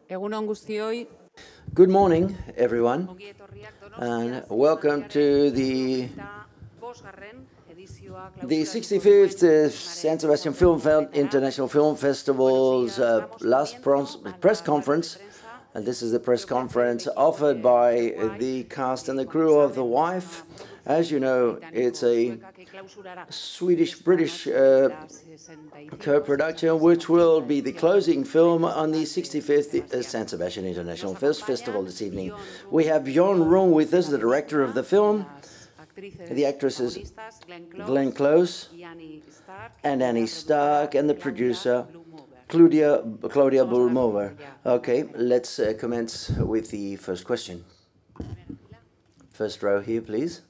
Egunon guztioi. Good morning, everyone, and welcome to the 65th San Sebastian International Film Festival's last press conference. And this is the press conference offered by the cast and the crew of The Wife. As you know, it's a Swedish-British co-production, which will be the closing film on the 65th San Sebastian International Film Festival this evening. We have Bjorn Rung with us, the director of the film. The actresses Glenn Close and Annie Stark, and the producer Claudia Bulmova. Okay, let's commence with the first question. First row here, please.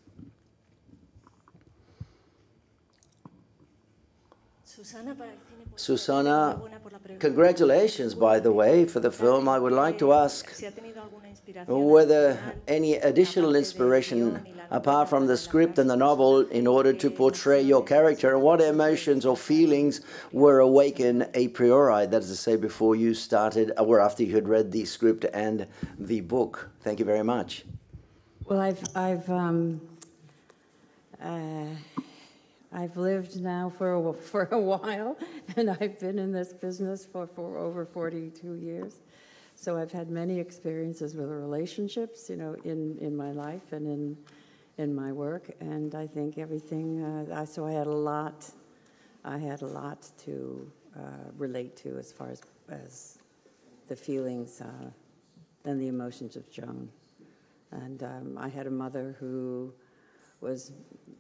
Susana, congratulations, by the way, for the film. I would like to ask whether any additional inspiration, apart from the script and the novel, in order to portray your character, what emotions or feelings were awakened a priori, that is to say, before you started, or after you had read the script and the book? Thank you very much. Well, I've lived now for a while, and I've been in this business for over 42 years. So I've had many experiences with relationships, you know, in my life and in my work. And I think everything. So I had a lot to relate to as far as the feelings and the emotions of Joan. And I had a mother who was,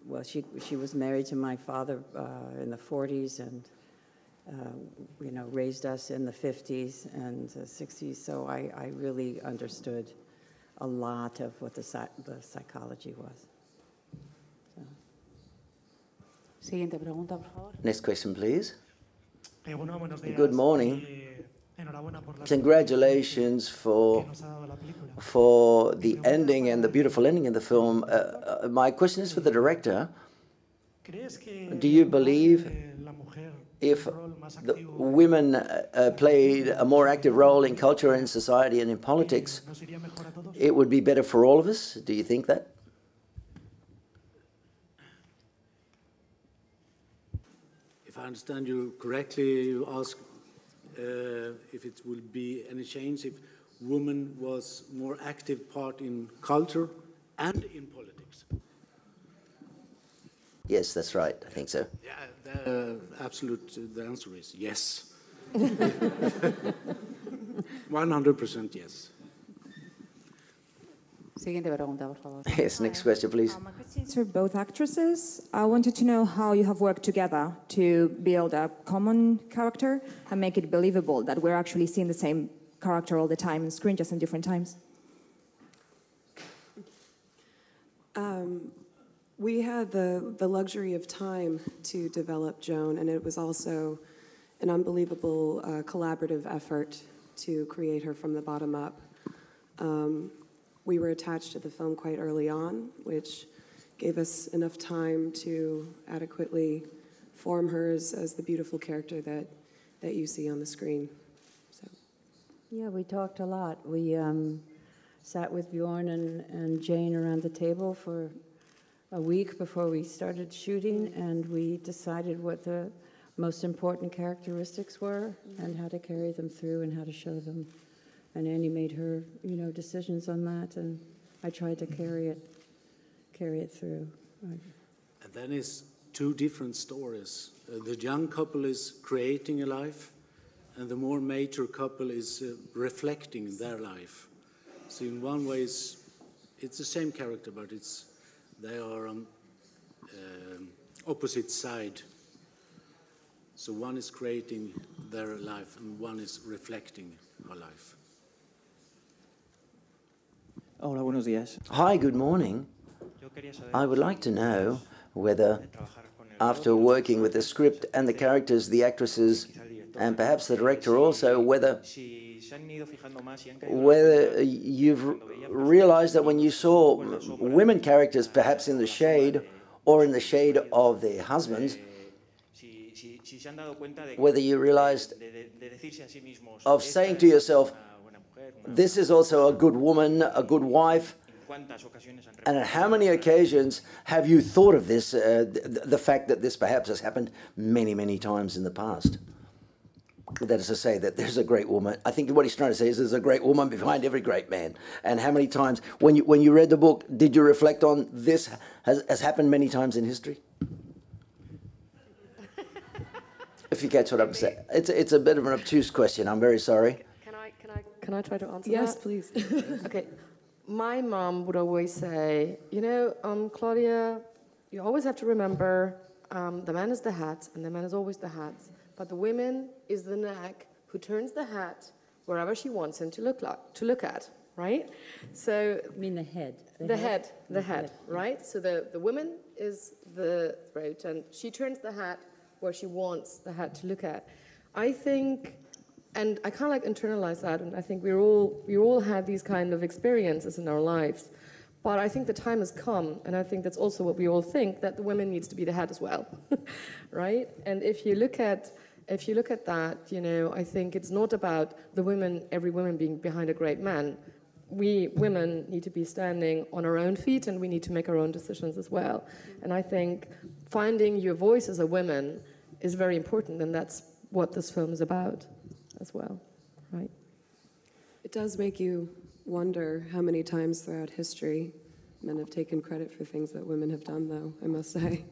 well, she was married to my father in the 40s and, you know, raised us in the 50s and 60s. So I really understood a lot of what the psychology was. So. Siguiente pregunta, por favor. Next question, please. Good morning. Congratulations for the ending and the beautiful ending of the film. My question is for the director. Do you believe if the women played a more active role in culture and society and in politics, it would be better for all of us? Do you think that? If I understand you correctly, you ask if it will be any change if women was more active part in culture and in politics. Yes, that's right. I think so. Yeah, the answer is yes. 100% yes. Siguiente pregunta, por favor. Yes, next question, please. My question is for both actresses. I wanted to know how you have worked together to build a common character and make it believable that we're actually seeing the same character all the time on screen, just in different times. We had the luxury of time to develop Joan, and it was also an unbelievable collaborative effort to create her from the bottom up. We were attached to the film quite early on, which gave us enough time to adequately form her as the beautiful character that you see on the screen. So. Yeah, we talked a lot. We sat with Bjorn and Jane around the table for a week before we started shooting, and we decided what the most important characteristics were and how to carry them through and how to show them. And Annie made her, you know, decisions on that, and I tried to carry it through. And then it's two different stories. The young couple is creating a life, and the more mature couple is reflecting their life. So in one way, it's the same character, but they are on opposite side. So one is creating their life, and one is reflecting her life. Hola, buenos días. Hi, good morning. I would like to know whether, after working with the script and the characters, the actresses, and perhaps the director also, whether you've realized that when you saw women characters perhaps in the shade or in the shade of their husbands, whether you realized of saying to yourself, this is also a good woman, a good wife. And on how many occasions have you thought of this, the fact that this perhaps has happened many, many times in the past? That is to say that there's a great woman. I think what he's trying to say is there's a great woman behind every great man. And how many times, when you read the book, did you reflect on this has happened many times in history? If you catch what I'm saying. It's a bit of an obtuse question. I'm very sorry. Can I try to answer Yes, that? please. Okay. My mom would always say, Claudia, you always have to remember the man is the hat, and the man is always the hat. But the woman is the neck who turns the hat wherever she wants him to look at, right? So I mean the head. the head, right? So the woman is the throat, and she turns the hat where she wants the hat to look at. I think, and I kind of like internalize that, and I think we all have these kind of experiences in our lives. But I think the time has come, and I think that's also what we all think, that the woman needs to be the head as well, right? And if you look at that, I think it's not about every woman being behind a great man. We women need to be standing on our own feet, and we need to make our own decisions as well. And I think finding your voice as a woman is very important, and that's what this film is about as well, right? It does make you wonder how many times throughout history men have taken credit for things that women have done, though, I must say.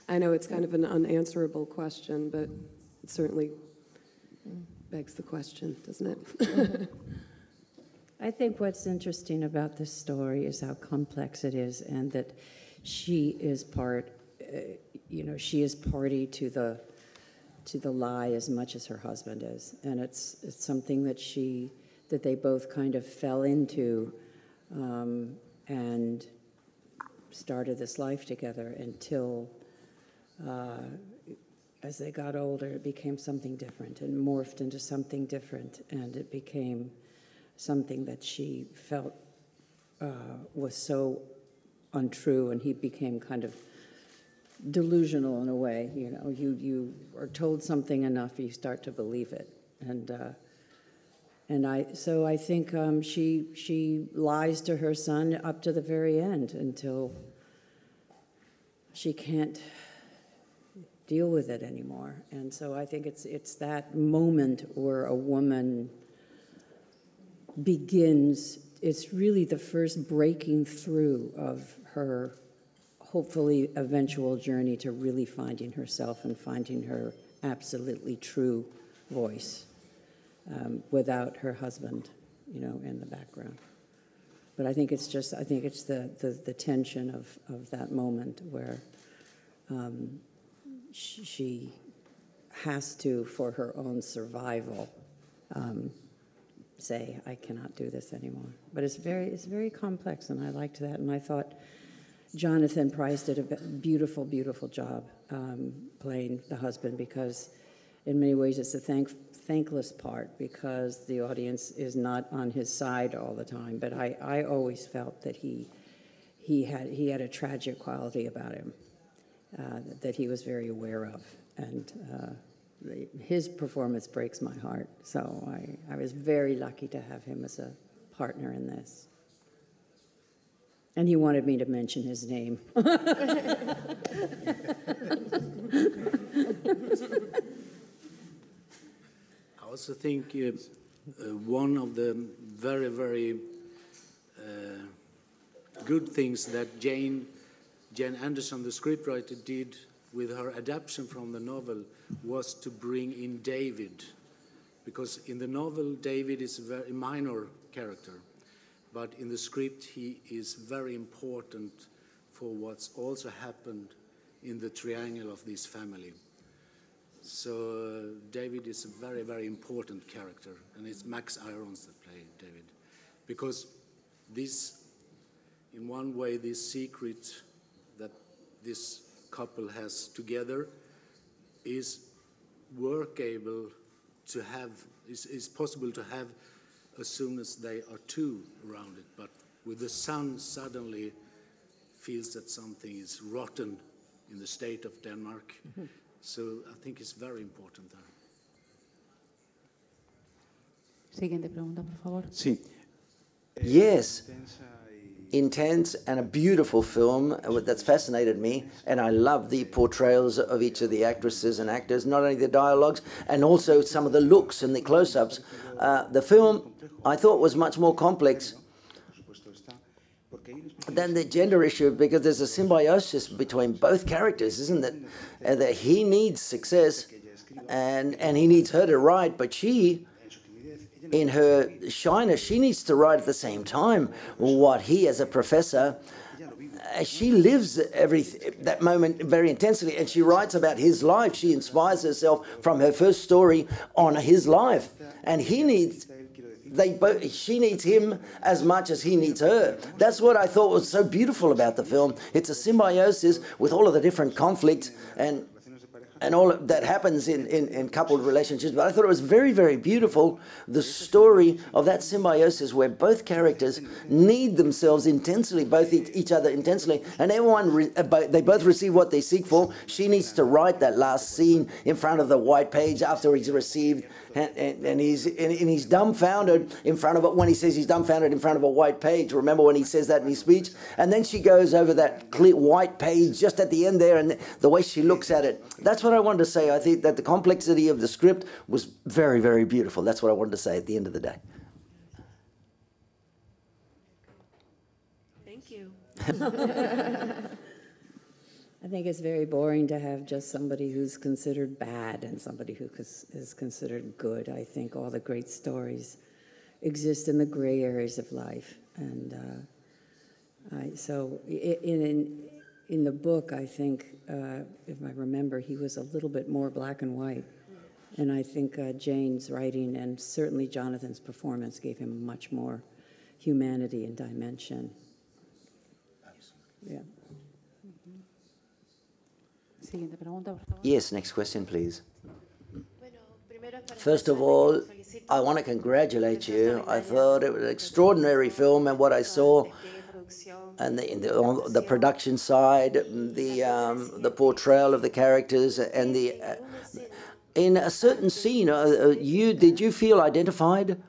I know it's kind of an unanswerable question, but it certainly begs the question, doesn't it? I think what's interesting about this story is how complex it is, and that she is she is party to the lie as much as her husband is, and it's something that they both kind of fell into, and started this life together until, as they got older, it became something different and morphed into something different, and it became something that she felt was so untrue, and he became kind of delusional in a way. You are told something enough, you start to believe it, and I think she lies to her son up to the very end until she can't deal with it anymore. And so I think it's that moment where a woman begins, it's really the first breaking through of her hopefully eventual journey to really finding herself and finding her absolutely true voice, without her husband, in the background. But I think it's the tension of that moment where she has to, for her own survival, say, I cannot do this anymore. But it's very complex, and I liked that, and I thought Jonathan Pryce did a beautiful, beautiful job playing the husband, because in many ways it's a thankless part, because the audience is not on his side all the time. But I always felt that he had a tragic quality about him that he was very aware of, and his performance breaks my heart. So I was very lucky to have him as a partner in this. And he wanted me to mention his name. I also think one of the very, very good things that Jane Anderson, the scriptwriter, did with her adaptation from the novel was to bring in David. Because in the novel, David is a very minor character. But in the script, he is very important for what's also happened in the triangle of this family. So David is a very, very important character, and it's Max Irons that plays David. Because this, in one way, this secret that this couple has together is workable to have, is possible to have as soon as they are two around it. But with the son suddenly feels that something is rotten in the state of Denmark. So I think it's very important there. Siguiente pregunta, por favor. Sí. Yes. Intense and a beautiful film that's fascinated me, and I love the portrayals of each of the actresses and actors, not only the dialogues and also some of the looks and the close-ups. The film, I thought, was much more complex than the gender issue, because there's a symbiosis between both characters, isn't it? That he needs success and he needs her to write, but she, in her shyness, she needs to write at the same time what he, as a professor, she lives that moment very intensely, and she writes about his life. She inspires herself from her first story on his life, and he needs. She needs him as much as he needs her. That's what I thought was so beautiful about the film. It's a symbiosis with all of the different conflicts and all that happens in coupled relationships. But I thought it was very, very beautiful, the story of that symbiosis where both characters need themselves intensely, both each other intensely, and they both receive what they seek for. She needs to write that last scene in front of the white page after he's received, and he's dumbfounded in front of it. When he says he's dumbfounded in front of a white page, remember when he says that in his speech? And then she goes over that clear white page just at the end there, and the way she looks at it. That's what I wanted to say. I think that the complexity of the script was very, very beautiful. That's what I wanted to say at the end of the day. Thank you. I think it's very boring to have just somebody who's considered bad and somebody who is considered good. I think all the great stories exist in the gray areas of life. And so in the book, I think, if I remember, he was a little bit more black and white. And I think Jane's writing and certainly Jonathan's performance gave him much more humanity and dimension. Yeah. Siguiente pregunta, por favor. Yes, next question, please. First of all, I want to congratulate you. I thought it was an extraordinary film, and what I saw, and on the production side, the portrayal of the characters, and in a certain scene, did you feel identified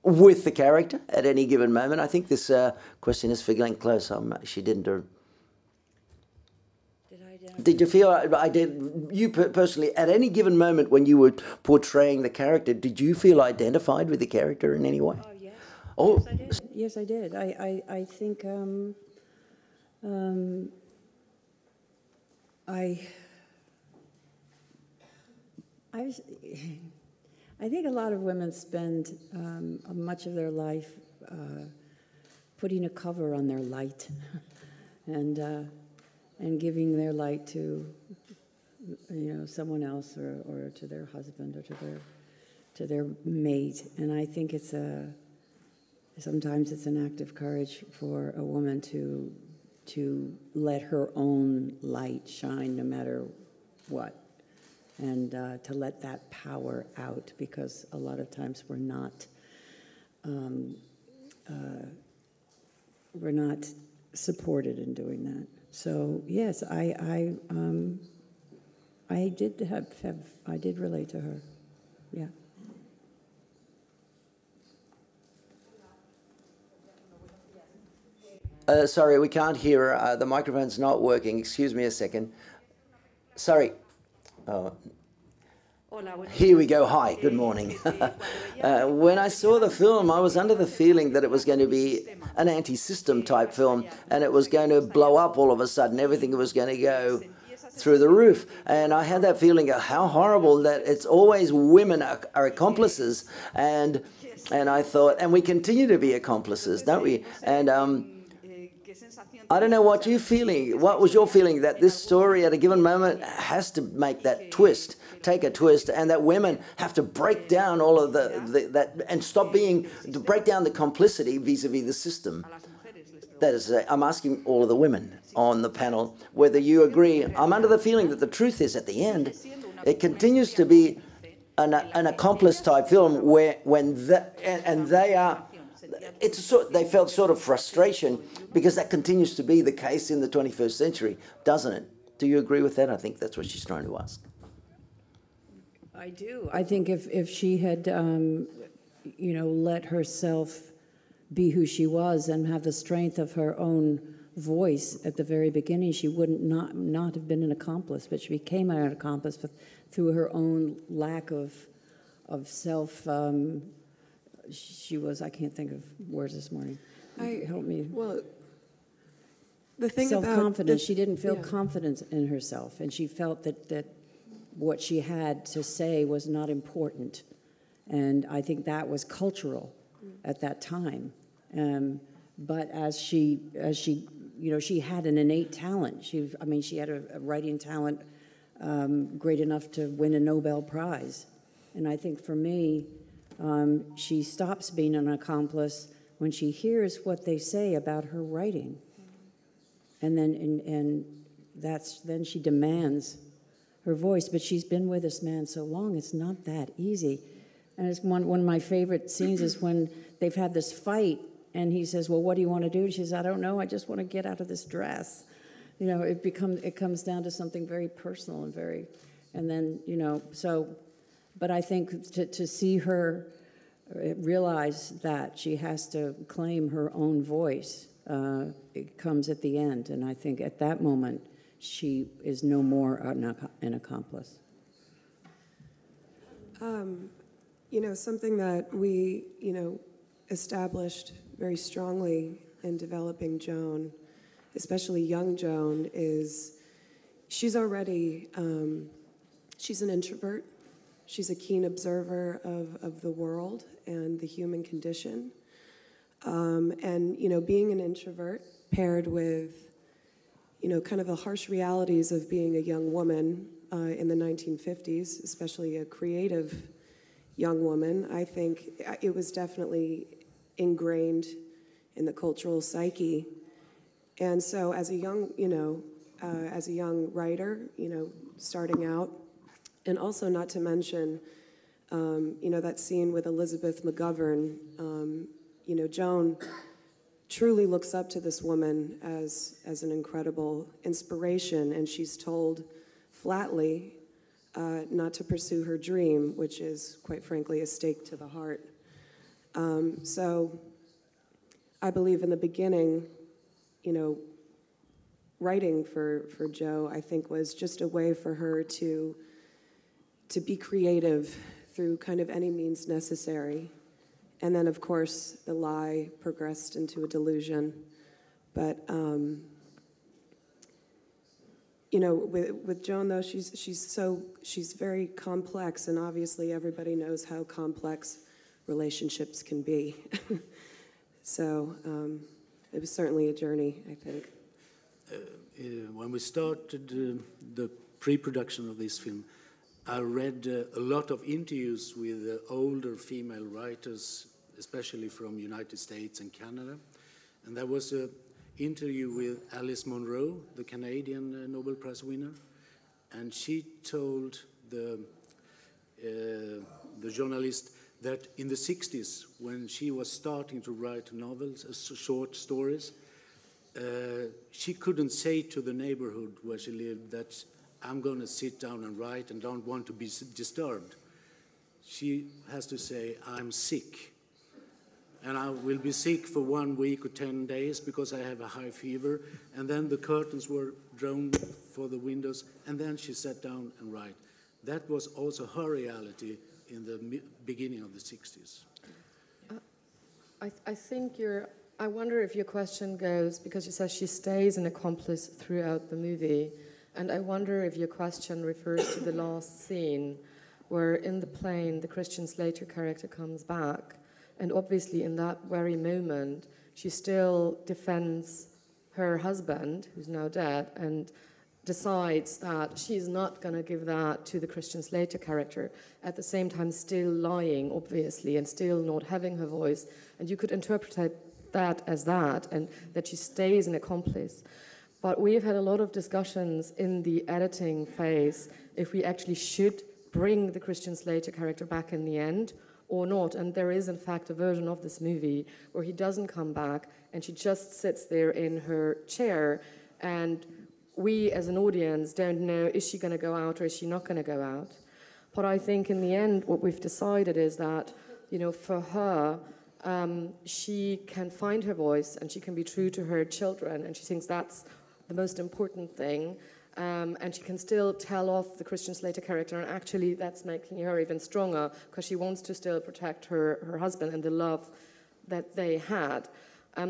with the character at any given moment? I think this question is for Glenn Close. She didn't. Did you feel, you personally, at any given moment when you were portraying the character, did you feel identified with the character in any way? Oh, yes. Oh. Yes, I did. I think I think a lot of women spend much of their life putting a cover on their light and giving their light to, someone else or to their husband or to their mate. And I think sometimes it's an act of courage for a woman to let her own light shine no matter what, and to let that power out, because a lot of times we're not supported in doing that. So yes, I did relate to her. Yeah. Sorry, we can't hear. The microphone's not working. Excuse me a second. Sorry. Here we go. Hi, good morning. When I saw the film, I was under the feeling that it was going to be an anti-system type film, and it was going to blow up all of a sudden. Everything was going to go through the roof. And I had that feeling of how horrible that it's always women are accomplices. And I thought, and we continue to be accomplices, don't we? And I don't know what you're feeling. What was your feeling that this story at a given moment has to make that twist, take a twist, and that women have to break down all of that and to break down the complicity vis-a-vis the system? That is, I'm asking all of the women on the panel whether you agree. I'm under the feeling that the truth is, at the end, it continues to be an accomplice type film they felt sort of frustration, because that continues to be the case in the 21st century, doesn't it? Do you agree with that? I think that's what she's trying to ask. I do. I think if she had let herself be who she was and have the strength of her own voice at the very beginning, she wouldn't not have been an accomplice, but she became an accomplice through her own lack of self. She was, I can't think of words this morning. Help me. Well, the thing about self-confidence. She didn't feel yeah. confidence in herself, and she felt that what she had to say was not important. And I think that was cultural at that time. But as she she had an innate talent. She had a writing talent great enough to win a Nobel Prize. And I think for me, she stops being an accomplice when she hears what they say about her writing. And then she demands her voice. But she's been with this man so long, it's not that easy. And it's one of my favorite scenes is when they've had this fight, and he says, well, what do you want to do? And she says, I don't know, I just want to get out of this dress. It comes down to something very personal and then, but I think to see her realize that she has to claim her own voice, it comes at the end. And I think at that moment, she is no more an accomplice. Something that we, established very strongly in developing Joan, especially young Joan, is she's already, she's an introvert. She's a keen observer of the world and the human condition. Being an introvert paired with, kind of the harsh realities of being a young woman in the 1950s, especially a creative young woman, I think it was definitely ingrained in the cultural psyche. And so as a young, writer, starting out, and also not to mention, that scene with Elizabeth McGovern, Joan truly looks up to this woman as an incredible inspiration, and she's told flatly not to pursue her dream, which is, quite frankly, a stake to the heart. So I believe in the beginning, writing for Jo, I think, was just a way for her to be creative through kind of any means necessary. And then, of course, the lie progressed into a delusion. But, with Joan, though, she's very complex, and obviously everybody knows how complex relationships can be. So it was certainly a journey, I think. When we started the pre-production of this film, I read a lot of interviews with older female writers, especially from United States and Canada. And there was an interview with Alice Munro, the Canadian Nobel Prize winner. And she told the journalist that in the 60s, when she was starting to write novels, short stories, she couldn't say to the neighborhood where she lived that I'm going to sit down and write and don't want to be disturbed. She has to say, I'm sick. And I will be sick for 1 week or 10 days because I have a high fever. And then the curtains were drawn for the windows. And then she sat down and write. That was also her reality in the beginning of the 60s. I wonder if your question goes, because you said she stays an accomplice throughout the movie. And I wonder if your question refers to the last scene where in the plane the Christian Slater character comes back, and obviously in that very moment she still defends her husband, who's now dead, and decides that she's not going to give that to the Christian Slater character, at the same time still lying, obviously, and still not having her voice. And you could interpret that as that, and that she stays an accomplice. But we have had a lot of discussions in the editing phase if we actually should bring the Christian Slater character back in the end or not. And there is, in fact, a version of this movie where he doesn't come back and she just sits there in her chair. And we, as an audience, don't know, is she going to go out or is she not going to go out? But I think in the end, what we've decided is that for her, she can find her voice and she can be true to her children, and she thinks that's the most important thing. And she can still tell off the Christian Slater character, and actually that's making her even stronger because she wants to still protect her husband and the love that they had.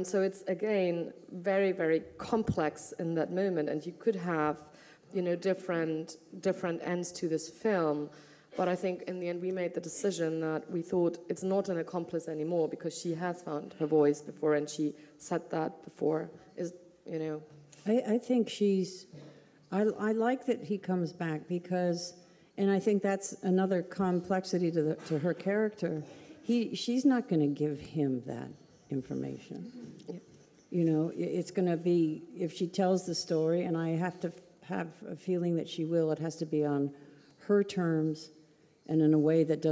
So it's, again, very, very complex in that moment, and you could have, different ends to this film. But I think in the end we made the decision that we thought it's not an accomplice anymore because she has found her voice before, and she said that before. I think I like that he comes back because, and I think that's another complexity to her character. She's not going to give him that information. Yeah. It's going to be, if she tells the story, and I have to have a feeling that she will, it has to be on her terms and in a way that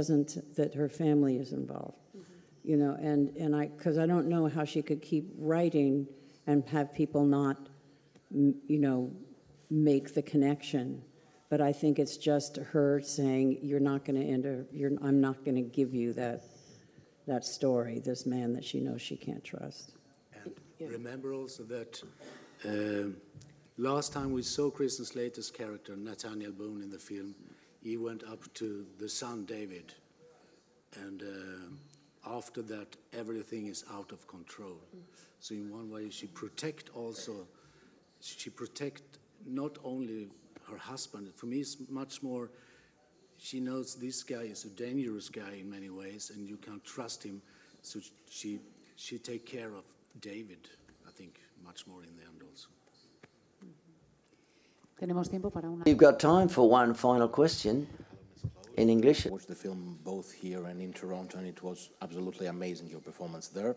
her family is involved. Mm-hmm. Because I don't know how she could keep writing and have people not, make the connection. But I think it's just her saying, you're not going to enter, I'm not going to give you that story, this man that she knows she can't trust. And remember also that last time we saw Christian Slater's character, Nathaniel Boone, in the film, he went up to the son David, and after that everything is out of control. So in one way she protect not only her husband. For me it's much more, she knows this guy is a dangerous guy in many ways and you can't trust him, so she take care of David, I think, much more in the end also. Tenemos tiempo para una. You've got time for one final question in English. I watched the film both here and in Toronto, and it was absolutely amazing, your performance there.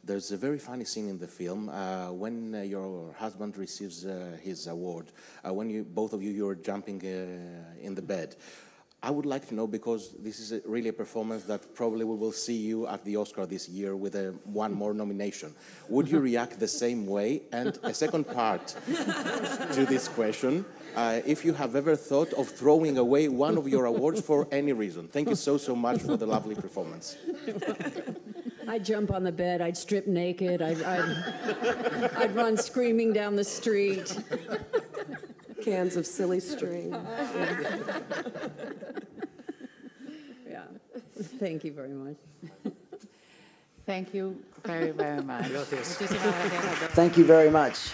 There's a very funny scene in the film when your husband receives his award, when both of you, you're jumping in the bed. I would like to know, because this is really a performance that probably we will see you at the Oscar this year with one more nomination. Would you react the same way? And a second part to this question, if you have ever thought of throwing away one of your awards for any reason. Thank you so much for the lovely performance. I'd jump on the bed, I'd strip naked, I'd run screaming down the street. Cans of silly string. Yeah. Thank you very much. Thank you very, very much. Gracias. Muchísimas gracias a todos. Thank you very much.